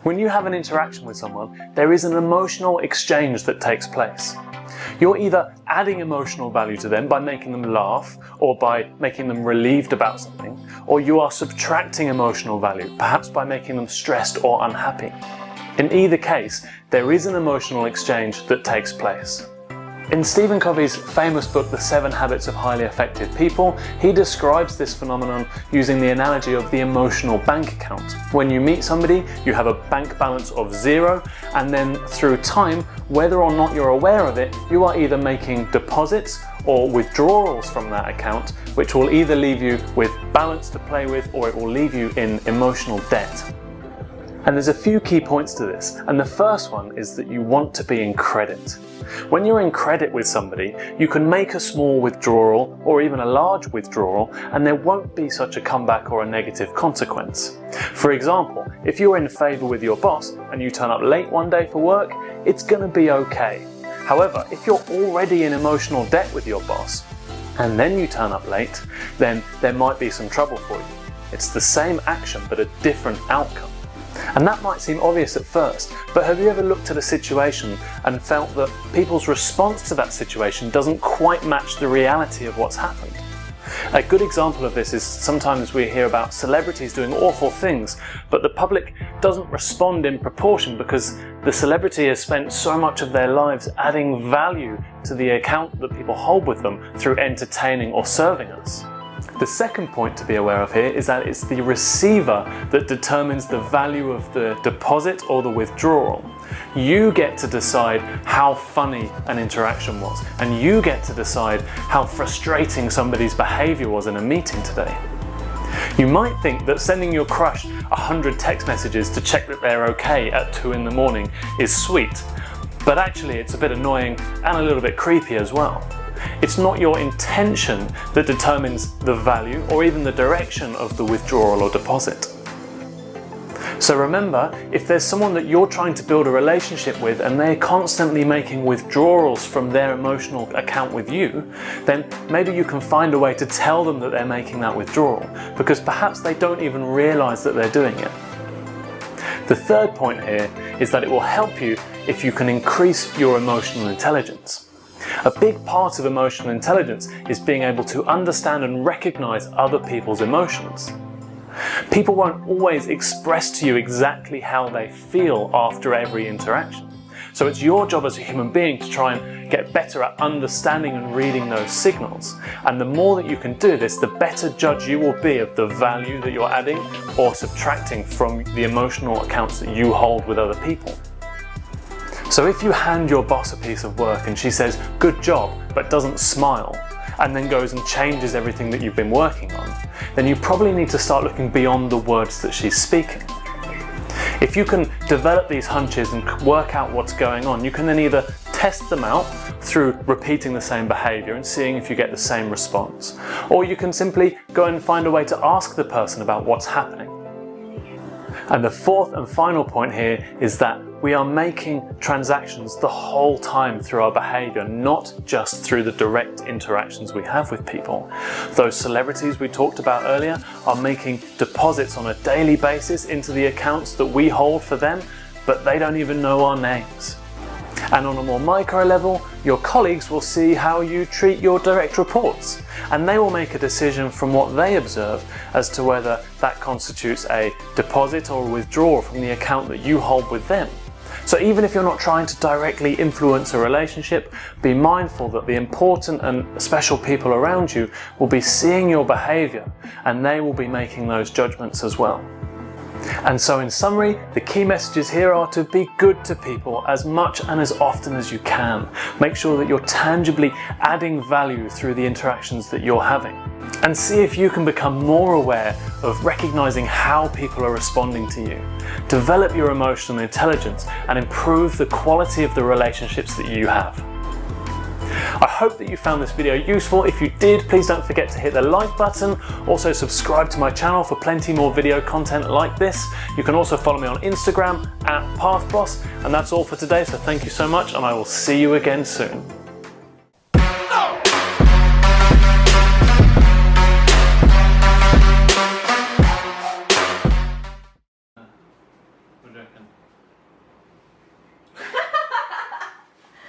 When you have an interaction with someone, there is an emotional exchange that takes place. You're either adding emotional value to them by making them laugh or by making them relieved about something, or you are subtracting emotional value, perhaps by making them stressed or unhappy. In either case, there is an emotional exchange that takes place. In Stephen Covey's famous book, The 7 Habits of Highly Effective People, he describes this phenomenon using the analogy of the emotional bank account. When you meet somebody, you have a bank balance of 0, and then through time, whether or not you're aware of it, you are either making deposits or withdrawals from that account, which will either leave you with balance to play with or it will leave you in emotional debt. And there's a few key points to this, and the first one is that you want to be in credit. When you're in credit with somebody, you can make a small withdrawal or even a large withdrawal and there won't be such a comeback or a negative consequence. For example, if you're in favour with your boss and you turn up late one day for work, it's going to be okay. However, if you're already in emotional debt with your boss and then you turn up late, then there might be some trouble for you. It's the same action but a different outcome. And that might seem obvious at first, but have you ever looked at a situation and felt that people's response to that situation doesn't quite match the reality of what's happened? A good example of this is sometimes we hear about celebrities doing awful things, but the public doesn't respond in proportion because the celebrity has spent so much of their lives adding value to the account that people hold with them through entertaining or serving us. The second point to be aware of here is that it's the receiver that determines the value of the deposit or the withdrawal. You get to decide how funny an interaction was, and you get to decide how frustrating somebody's behaviour was in a meeting today. You might think that sending your crush 100 text messages to check that they're okay at 2 in the morning is sweet, but actually it's a bit annoying and a little bit creepy as well. It's not your intention that determines the value or even the direction of the withdrawal or deposit. So remember, if there's someone that you're trying to build a relationship with and they're constantly making withdrawals from their emotional account with you, then maybe you can find a way to tell them that they're making that withdrawal, because perhaps they don't even realize that they're doing it. The third point here is that it will help you if you can increase your emotional intelligence. A big part of emotional intelligence is being able to understand and recognize other people's emotions. People won't always express to you exactly how they feel after every interaction. So it's your job as a human being to try and get better at understanding and reading those signals. And the more that you can do this, the better judge you will be of the value that you're adding or subtracting from the emotional accounts that you hold with other people. So if you hand your boss a piece of work and she says, "Good job," but doesn't smile, and then goes and changes everything that you've been working on, then you probably need to start looking beyond the words that she's speaking. If you can develop these hunches and work out what's going on, you can then either test them out through repeating the same behaviour and seeing if you get the same response, or you can simply go and find a way to ask the person about what's happening. And the fourth and final point here is that we are making transactions the whole time through our behaviour, not just through the direct interactions we have with people. Those celebrities we talked about earlier are making deposits on a daily basis into the accounts that we hold for them, but they don't even know our names. And on a more micro level, your colleagues will see how you treat your direct reports, and they will make a decision from what they observe as to whether that constitutes a deposit or a withdrawal from the account that you hold with them. So even if you're not trying to directly influence a relationship, be mindful that the important and special people around you will be seeing your behaviour, and they will be making those judgments as well. And so in summary, the key messages here are to be good to people as much and as often as you can. Make sure that you're tangibly adding value through the interactions that you're having. And see if you can become more aware of recognizing how people are responding to you. Develop your emotional intelligence and improve the quality of the relationships that you have. I hope that you found this video useful. If you did, please don't forget to hit the like button. Also subscribe to my channel for plenty more video content like this. You can also follow me on Instagram @PathBoss. And that's all for today, so thank you so much, and I will see you again soon. open.